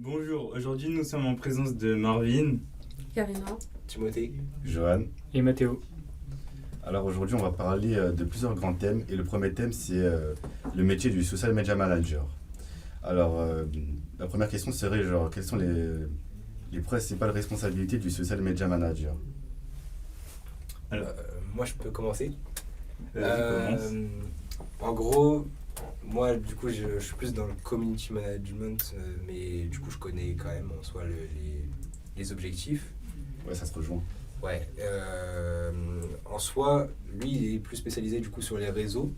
Bonjour, aujourd'hui nous sommes en présence de Marvin. Karina. Timothée. Johan. Et Mathéo. Alors aujourd'hui, on va parler de plusieurs grands thèmes. Et le premier thème, c'est le métier du social media manager. Alors, la première question serait genre, quelles sont les principales responsabilités du social media manager? Moi, je peux commencer. Commence. En gros, moi, du coup, je suis plus dans le community management, mais du coup, je connais quand même en soi les objectifs. Ouais, ça se rejoint. Ouais. En soi, lui, il est plus spécialisé du coup sur les réseaux.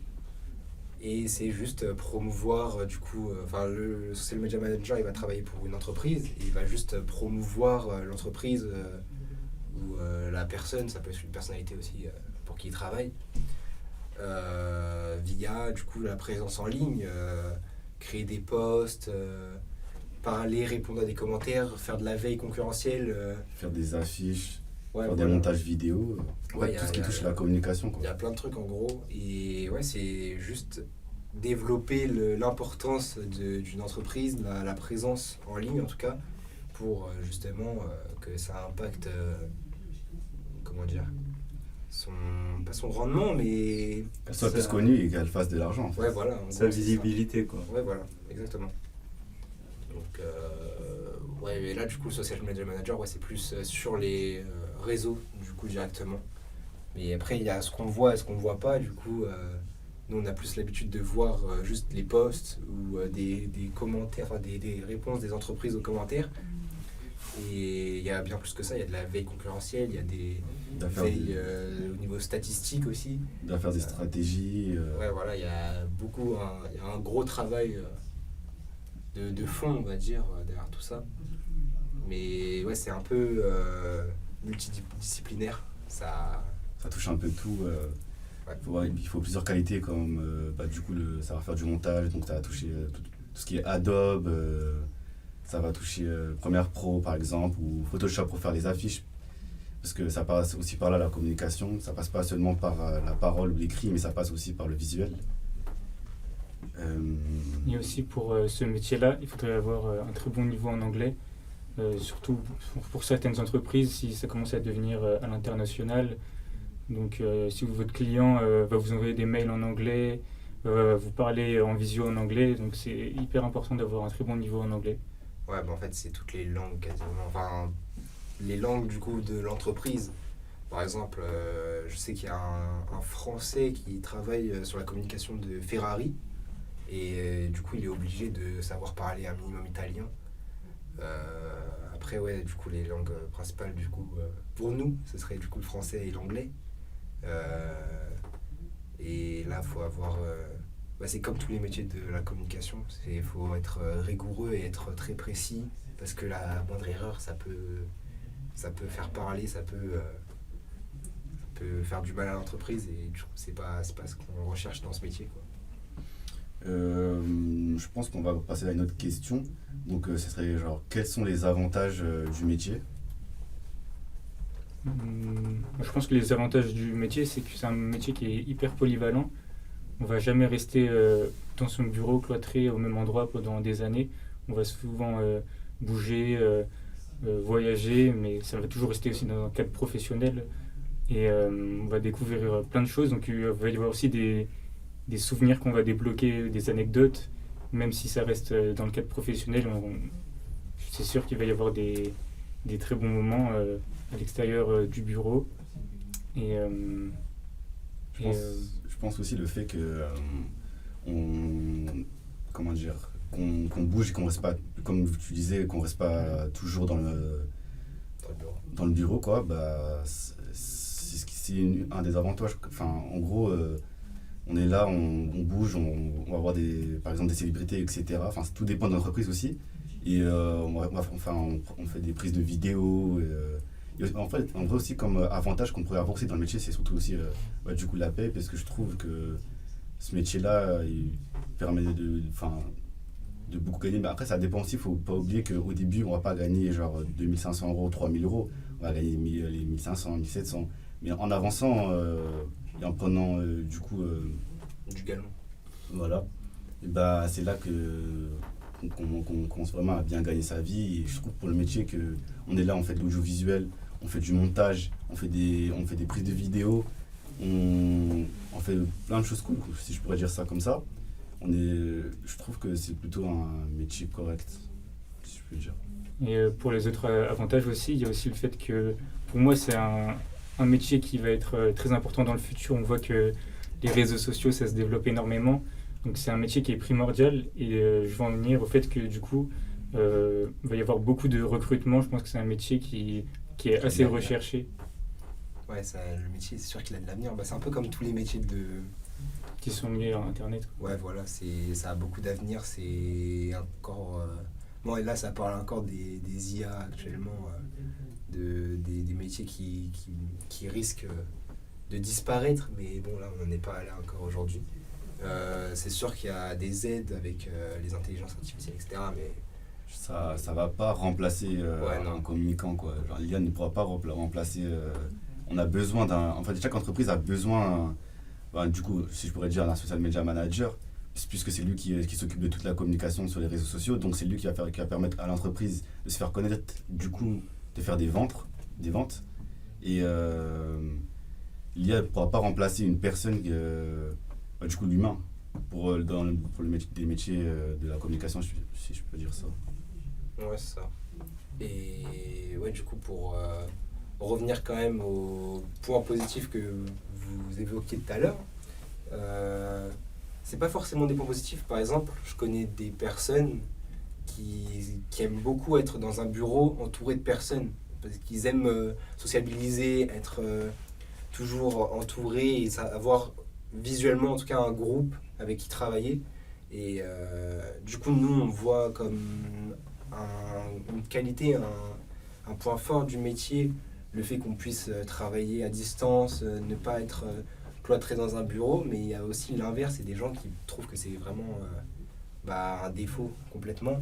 Et c'est juste promouvoir, du coup, le social media manager, il va travailler pour une entreprise. Et il va juste promouvoir l'entreprise ou la personne, ça peut être une personnalité aussi pour qui il travaille. Via du coup la présence en ligne, créer des posts, parler, répondre à des commentaires, faire de la veille concurrentielle. Faire des affiches, Ouais, faire voilà. des montages vidéo, Ouais, tout ce qui touche la communication, quoi. Il y a plein de trucs en gros, et ouais, c'est juste développer l'importance d'une entreprise, la présence en ligne en tout cas, pour justement que ça impacte, comment dire, pas son rendement, mais Qu'elle soit plus connue et qu'elle fasse de l'argent. En fait. ouais, voilà, en Sa gros, c'est ça. visibilité quoi. Ouais, voilà, exactement. Donc, ouais, et là, du coup, le social media manager, ouais, c'est plus sur les réseaux, du coup, directement. Mais après, il y a ce qu'on voit et ce qu'on voit pas, du coup, nous, on a plus l'habitude de voir juste les posts ou des commentaires, enfin, des réponses des entreprises aux commentaires. Et il y a bien plus que ça, il y a de la veille concurrentielle, il y a des veilles au niveau statistique aussi. De faire des stratégies. Ouais, voilà, il y a il y a un gros travail de fond, on va dire, derrière tout ça. Mais ouais, c'est un peu multidisciplinaire. Ça Ça touche un peu tout. Ouais. Il faut plusieurs qualités comme du coup ça va faire du montage, donc ça va toucher tout ce qui est Adobe, ça va toucher Premiere Pro par exemple, ou Photoshop pour faire les affiches. Parce que ça passe aussi par là la communication, ça passe pas seulement par la parole ou l'écrit, mais ça passe aussi par le visuel. Et aussi pour ce métier-là, il faudrait avoir un très bon niveau en anglais, surtout pour certaines entreprises, si ça commence à devenir à l'international. Donc si votre client va vous envoyer des mails en anglais, va vous parler en visio en anglais, donc c'est hyper important d'avoir un très bon niveau en anglais. Ouais, en fait, c'est toutes les langues quasiment. Enfin, les langues du coup de l'entreprise. Par exemple, je sais qu'il y a un Français qui travaille sur la communication de Ferrari. Et du coup, il est obligé de savoir parler un minimum italien. Après, ouais, du coup, les langues principales, du coup, pour nous, ce serait du coup le français et l'anglais. Et là, il faut avoir... c'est comme tous les métiers de la communication. Il faut être rigoureux et être très précis. Parce que la moindre erreur, ça peut faire parler, ça peut faire du mal à l'entreprise. Et du coup, c'est pas ce qu'on recherche dans ce métier, quoi. Je pense qu'on va passer à une autre question. Donc, ce serait genre, quels sont les avantages du métier? Je pense que les avantages du métier, c'est que c'est un métier qui est hyper polyvalent. On va jamais rester dans son bureau cloîtré au même endroit pendant des années. On va souvent bouger, voyager, mais ça va toujours rester aussi dans un cadre professionnel. Et on va découvrir plein de choses. Donc il va y avoir aussi des souvenirs qu'on va débloquer, des anecdotes, même si ça reste dans le cadre professionnel. C'est sûr qu'il va y avoir des très bons moments à l'extérieur du bureau. Et, Je pense aussi le fait que comment dire, qu'on bouge et qu'on reste pas, comme tu disais, qu'on reste pas toujours dans le bureau, quoi, c'est un des avantages. Enfin, en gros, on est là, on bouge, on va voir par exemple des célébrités, etc. Enfin, tout dépend de l'entreprise aussi. Et on fait des prises de vidéos. En vrai aussi, comme avantage qu'on pourrait avoir aussi dans le métier, c'est surtout aussi du coup la paie, parce que je trouve que ce métier-là, il permet de beaucoup gagner. Mais après, ça dépend aussi, il ne faut pas oublier qu'au début, on ne va pas gagner genre 2500 €, 3000 €. On va gagner les 1500, 1700. Mais en avançant et en prenant du coup... Du galon. Voilà. Et c'est là qu'on commence vraiment à bien gagner sa vie. Et je trouve pour le métier qu'on est là, on fait de l'audiovisuel, on fait du montage, on fait des prises de vidéos, on fait plein de choses cool, si je pourrais dire ça comme ça. Je trouve que c'est plutôt un métier correct, si je peux dire. Et pour les autres avantages aussi, il y a aussi le fait que pour moi c'est un métier qui va être très important dans le futur. On voit que les réseaux sociaux ça se développe énormément, donc c'est un métier qui est primordial et je vais en venir au fait que du coup il va y avoir beaucoup de recrutement. Je pense que c'est un métier qui est assez recherché. Ouais, le métier, c'est sûr qu'il a de l'avenir. C'est un peu comme tous les métiers Qui sont liés à Internet. Ouais, voilà, ça a beaucoup d'avenir. C'est encore... Bon, et là, ça parle encore des IA actuellement, des métiers qui risquent de disparaître. Mais bon, là, on n'en est pas là encore aujourd'hui. C'est sûr qu'il y a des aides avec les intelligences artificielles, etc. Mais... Ça va pas remplacer un communicant, quoi. Genre, l'IA ne pourra pas remplacer... on a besoin en fait, chaque entreprise a besoin, du coup, si je pourrais dire, d'un social media manager, puisque c'est lui qui s'occupe de toute la communication sur les réseaux sociaux, donc c'est lui qui va permettre à l'entreprise de se faire connaître, du coup, de faire des ventes. Et l'IA ne pourra pas remplacer une personne, du coup, l'humain, pour des métiers de la communication, si je peux dire ça. Ouais, c'est ça. Et ouais, du coup, pour revenir quand même aux points positifs que vous évoquiez tout à l'heure, c'est pas forcément des points positifs. Par exemple, je connais des personnes qui aiment beaucoup être dans un bureau entouré de personnes, parce qu'ils aiment sociabiliser, être toujours entouré et avoir visuellement en tout cas un groupe avec qui travailler. Et du coup, nous, on voit comme une qualité, un point fort du métier, le fait qu'on puisse travailler à distance, ne pas être cloîtré dans un bureau, mais il y a aussi l'inverse, c'est des gens qui trouvent que c'est vraiment un défaut complètement.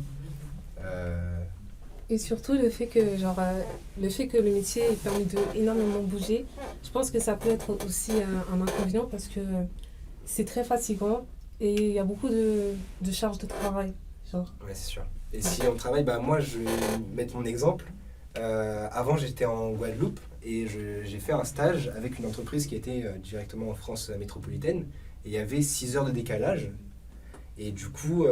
Et surtout le fait que le métier ait permis de énormément bouger, je pense que ça peut être aussi un inconvénient parce que c'est très fatigant et il y a beaucoup de charges de travail. Ouais, c'est sûr. Et si on travaille, moi je vais mettre mon exemple. Avant j'étais en Guadeloupe et j'ai fait un stage avec une entreprise qui était directement en France métropolitaine et il y avait 6 heures de décalage et du coup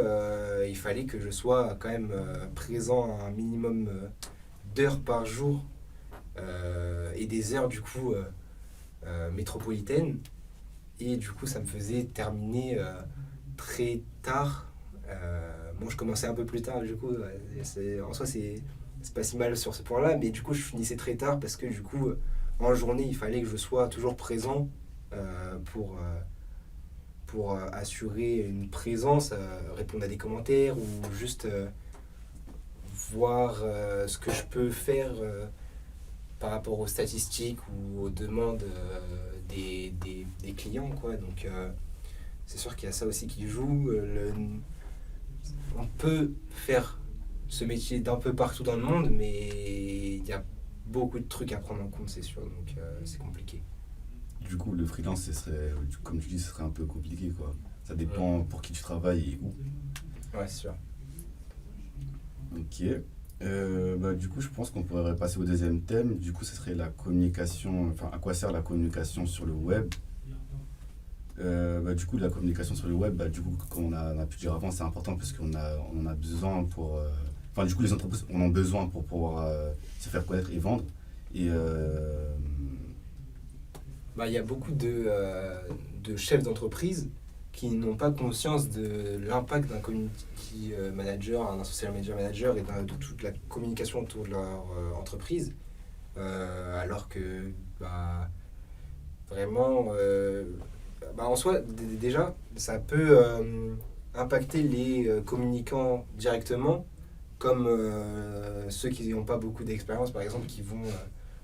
il fallait que je sois quand même présent à un minimum d'heures par jour et des heures du coup métropolitaines et du coup ça me faisait terminer très tard. Je commençais un peu plus tard du coup en soi c'est pas si mal sur ce point-là, mais du coup je finissais très tard parce que du coup en journée il fallait que je sois toujours présent pour assurer une présence, répondre à des commentaires ou juste voir ce que je peux faire par rapport aux statistiques ou aux demandes des clients, quoi. Donc c'est sûr qu'il y a ça aussi qui joue. On peut faire ce métier d'un peu partout dans le monde, mais il y a beaucoup de trucs à prendre en compte, c'est sûr, donc c'est compliqué. Du coup, le freelance, comme tu dis, ce serait un peu compliqué, quoi. Ça dépend pour qui tu travailles et où. Ouais, c'est sûr. Ok. Du coup, je pense qu'on pourrait passer au deuxième thème. Du coup, ce serait la communication, enfin, à quoi sert la communication sur le web. Du coup, la communication sur le web, du coup, comme on a pu dire avant, c'est important parce qu'on en a besoin pour... du coup, les entreprises en ont besoin pour pouvoir se faire connaître et vendre. Et... y a beaucoup de chefs d'entreprise qui n'ont pas conscience de l'impact d'un community manager, d'un social media manager et de toute la communication autour de leur entreprise. Alors que, vraiment... en soi, déjà, ça peut impacter les communicants directement, comme ceux qui n'ont pas beaucoup d'expérience, par exemple, qui vont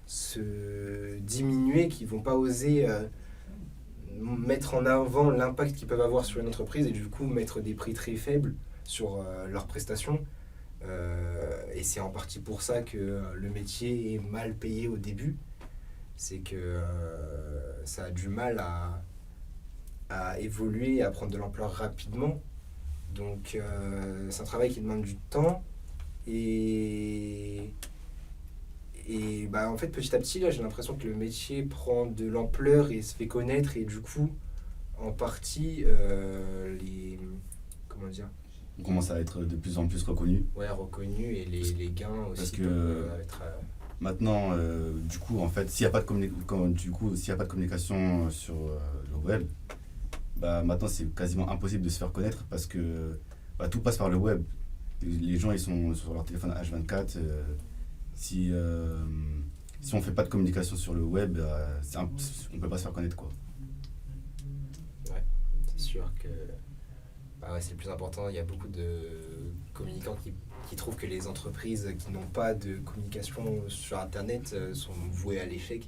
se diminuer, qui ne vont pas oser mettre en avant l'impact qu'ils peuvent avoir sur une entreprise et du coup mettre des prix très faibles sur leurs prestations. Et c'est en partie pour ça que le métier est mal payé au début. C'est que ça a du mal à évoluer et à prendre de l'ampleur rapidement. Donc c'est un travail qui demande du temps et bah, en fait petit à petit là j'ai l'impression que le métier prend de l'ampleur et se fait connaître et du coup en partie les comment dire On commence à être de plus en plus reconnu. ouais reconnus et les gains aussi Parce que peuvent être maintenant, du coup, en fait, s'il n'y a pas de s'il y a pas de communication sur le web, bah maintenant c'est quasiment impossible de se faire connaître parce que bah, tout passe par le web. Les gens ils sont sur leur téléphone H24. Si on fait pas de communication sur le web, on peut pas se faire connaître quoi. ouais c'est sûr que bah ouais, c'est le plus important. Il y a beaucoup de communicants qui trouvent que les entreprises qui n'ont pas de communication sur Internet sont vouées à l'échec.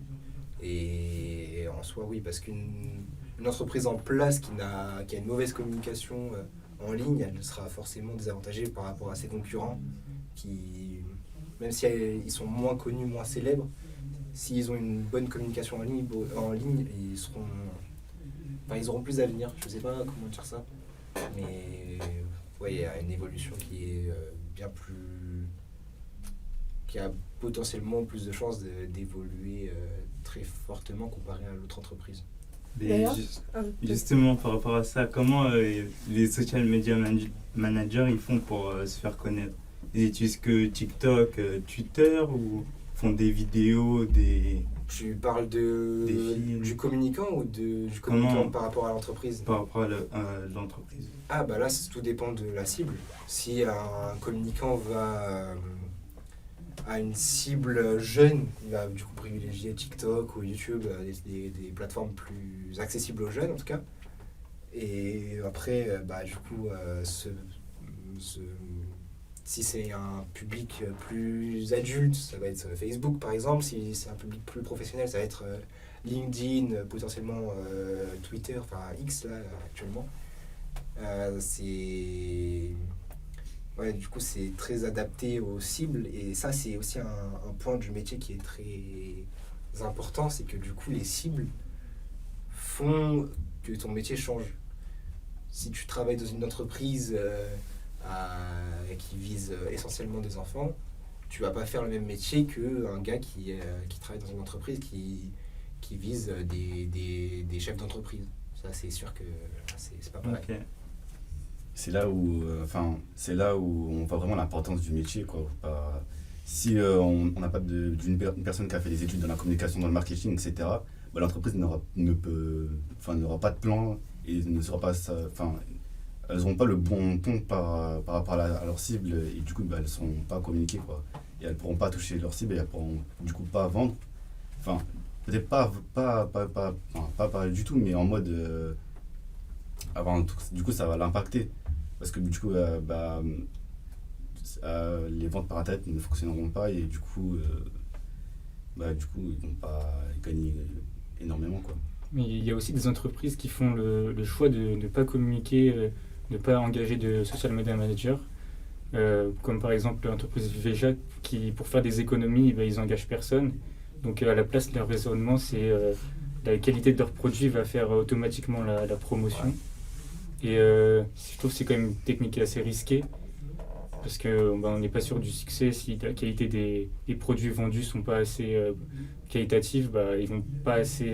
Et en soi, oui, parce qu'une entreprise en place qui a une mauvaise communication en ligne, elle sera forcément désavantagée par rapport à ses concurrents qui, même si ils sont moins connus, moins célèbres, s'ils ont une bonne communication en ligne, ils auront plus d'avenir. Je sais pas comment dire ça. Mais ouais, il y a une évolution qui est qui a potentiellement plus de chances d'évoluer très fortement comparé à l'autre entreprise. Et D'ailleurs, justement, par rapport à ça, comment les social media managers ils font pour se faire connaître? Ils utilisent que TikTok, Twitter ou font des vidéos, Tu parles Des films. du communicant ou du communicant par rapport à l'entreprise? par rapport à l'entreprise? Ah bah là, tout dépend de la cible. Si un communicant va à une cible jeune, il va du coup privilégier TikTok ou YouTube, des plateformes plus accessibles aux jeunes en tout cas. Et après, bah, du coup, si c'est un public plus adulte, ça va être Facebook par exemple. Si c'est un public plus professionnel, ça va être LinkedIn, potentiellement Twitter, enfin X là actuellement. Ouais, du coup, c'est très adapté aux cibles et ça, c'est aussi un point du métier qui est très important, c'est que du coup, les cibles font que ton métier change. Si tu travailles dans une entreprise qui vise essentiellement des enfants, tu vas pas faire le même métier qu'un gars qui travaille dans une entreprise qui vise des chefs d'entreprise. Ça, c'est sûr que c'est pas pareil. Ok. C'est là où on voit vraiment l'importance du métier quoi. Si on n'a pas une personne qui a fait des études dans la communication, dans le marketing, etc., bah, l'entreprise n'aura pas de plan et ne sera pas elles n'auront pas le bon ton par rapport à leur cible et du coup bah, elles ne seront pas communiquées quoi. Et elles ne pourront pas toucher leur cible et elles ne pourront du coup pas vendre. Enfin, peut-être pas du tout, mais en mode du coup ça va l'impacter. Parce que du coup, les ventes par internet ne fonctionneront pas et du coup, ils vont pas gagner énormément quoi. Mais il y a aussi des entreprises qui font le choix de ne pas communiquer, de ne pas engager de social media manager. Comme par exemple l'entreprise Veja qui, pour faire des économies, ils n'engagent personne. Donc à la place, leur raisonnement, c'est la qualité de leurs produits va faire automatiquement la promotion. Ouais. Et je trouve que c'est quand même une technique assez risquée parce qu'on n'est pas sûr du succès. Si la qualité des produits vendus ne sont pas assez qualitatifs, ils ne vont pas assez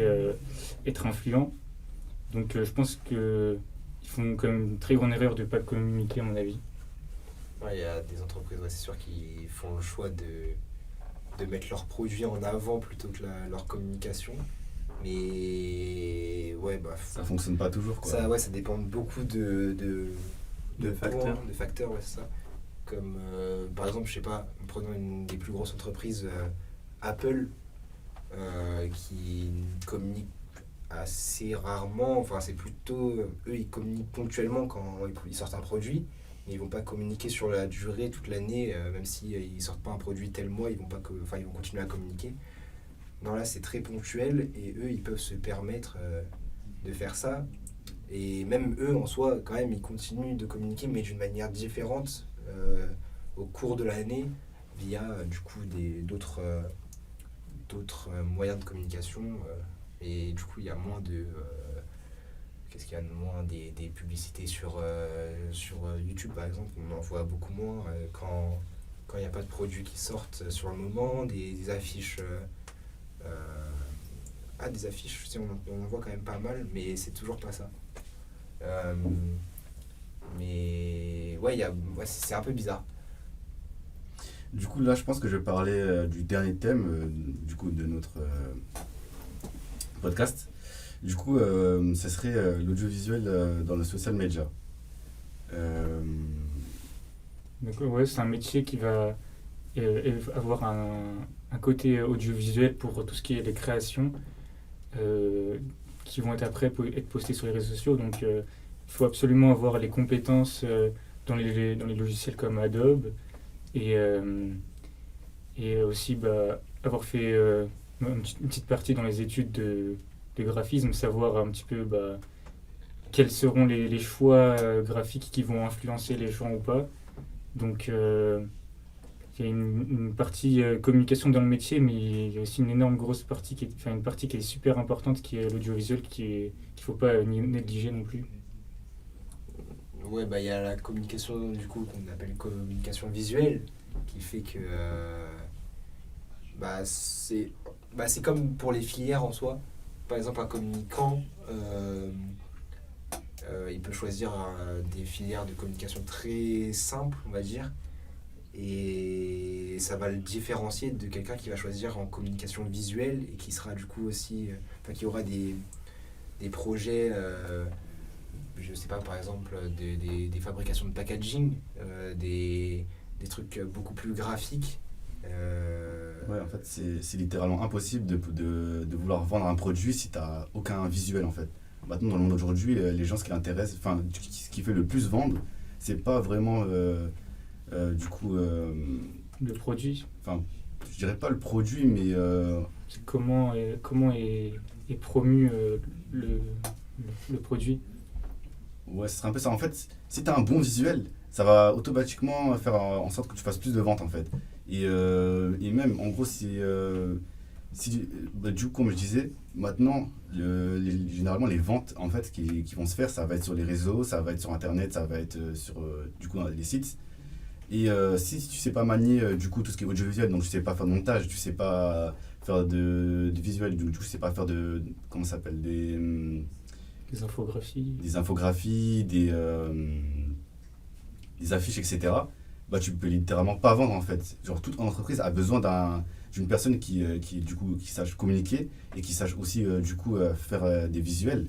être influents. Donc je pense qu'ils font quand même une très grande erreur de ne pas communiquer à mon avis. Ouais, il y a des entreprises, c'est sûr, qui font le choix de mettre leurs produits en avant plutôt que leur communication. Mais ouais, ça fonctionne pas toujours quoi. Ça dépend beaucoup de facteurs, ouais, c'est ça. Comme par exemple, je sais pas, prenons une des plus grosses entreprises, Apple, qui communique assez rarement. Enfin, c'est plutôt eux, ils communiquent ponctuellement quand ils sortent un produit, mais ils vont pas communiquer sur la durée toute l'année, même si ils sortent pas un produit tel mois, ils vont continuer à communiquer. Non, là, c'est très ponctuel et eux, ils peuvent se permettre de faire ça. Et même eux, en soi, quand même, ils continuent de communiquer, mais d'une manière différente au cours de l'année via, du coup, d'autres moyens de communication. Et du coup, il y a moins de Qu'est-ce qu'il y a de moins des publicités sur YouTube, par exemple, on en voit beaucoup moins quand il n'y a pas de produits qui sortent sur le moment, des affiches. Des affiches, si on en voit quand même pas mal, mais c'est toujours pas ça. Mais ouais, c'est un peu bizarre. Du coup, là, je pense que je vais parler du dernier thème du coup, de notre podcast. Du coup, ce serait l'audiovisuel dans le social media. Donc ouais, c'est un métier qui va avoir un côté audiovisuel pour tout ce qui est les créations qui vont être après être postées sur les réseaux sociaux. Donc il faut absolument avoir les compétences dans les logiciels comme Adobe et aussi avoir fait une petite partie dans les études de graphisme, savoir un petit peu quels seront les choix graphiques qui vont influencer les gens ou pas. Donc il y a une partie communication dans le métier, mais il y a aussi une énorme grosse partie, une partie qui est super importante, qui est l'audiovisuel, qu'il ne faut pas négliger non plus. Ouais, il y a la communication du coup qu'on appelle communication visuelle, qui fait que c'est comme pour les filières en soi. Par exemple, un communicant, il peut choisir des filières de communication très simples, on va dire, et ça va le différencier de quelqu'un qui va choisir en communication visuelle et qui sera du coup aussi, qui aura des projets, je sais pas, par exemple des fabrications de packaging, des trucs beaucoup plus graphiques. Ouais, en fait, c'est littéralement impossible de vouloir vendre un produit si tu n'as aucun visuel, en fait. Maintenant, dans le monde d'aujourd'hui, les gens, ce qui l'intéresse, ce qui fait le plus vendre, c'est pas vraiment, du coup... le produit. Enfin, je dirais pas le produit, mais... C'est comment est promu le produit. Ouais, ce serait un peu ça. En fait, si tu as un bon visuel, ça va automatiquement faire en sorte que tu fasses plus de ventes, en fait. Et même, en gros, du coup, comme je disais, maintenant, généralement, les ventes en fait, qui vont se faire, ça va être sur les réseaux, ça va être sur Internet, ça va être sur du coup, les sites. Et si tu sais pas manier du coup, tout ce qui est audiovisuel, donc tu sais pas faire de montage, tu sais pas faire de visuel, du coup, tu sais pas faire de. Comment ça s'appelle Des infographies. Des affiches, etc. Tu peux littéralement pas vendre en fait. Genre toute entreprise a besoin d'une personne qui sache communiquer et qui sache aussi faire des visuels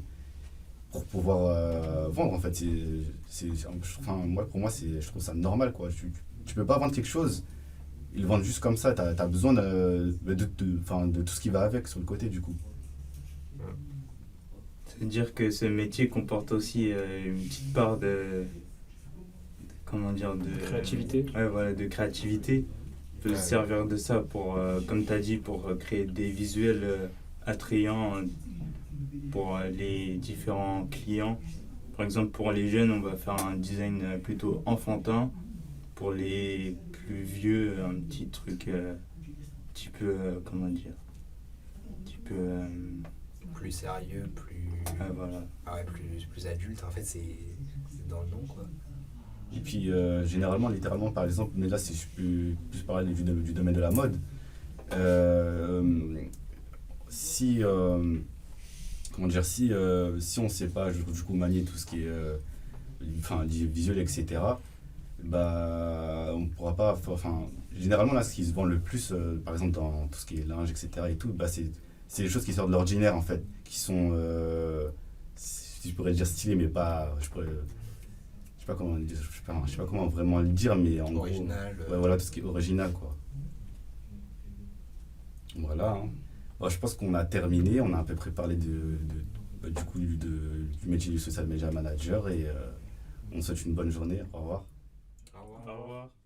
pour pouvoir vendre en fait. Pour moi, je trouve ça normal quoi. Tu peux pas vendre quelque chose, ils le vendent juste comme ça. T'as besoin de tout ce qui va avec sur le côté du coup. C'est-à-dire que ce métier comporte aussi une petite part de créativité. Ouais, voilà, de créativité. On peut se servir de ça pour, comme tu as dit, pour créer des visuels attrayants pour les différents clients. Par exemple, pour les jeunes, on va faire un design plutôt enfantin. Pour les plus vieux, un petit truc un petit peu, plus sérieux, voilà. plus adulte. En fait, c'est dans le nom, quoi. Et puis, généralement, littéralement, par exemple, mais là, si je peux plus parler du domaine de la mode, si on ne sait pas, du coup, manier tout ce qui est visuel, etc., on pourra pas... généralement, là, ce qui se vend le plus, par exemple, dans tout ce qui est linge, etc., et tout, c'est les choses qui sortent de l'ordinaire, en fait, qui sont, si je pourrais dire stylées, mais pas... Je sais pas comment vraiment le dire, mais en original, gros, ouais, voilà, tout ce qui est original, quoi. Voilà. Hein. Je pense qu'on a terminé, on a à peu près parlé du métier du social media manager et on souhaite une bonne journée. Au revoir.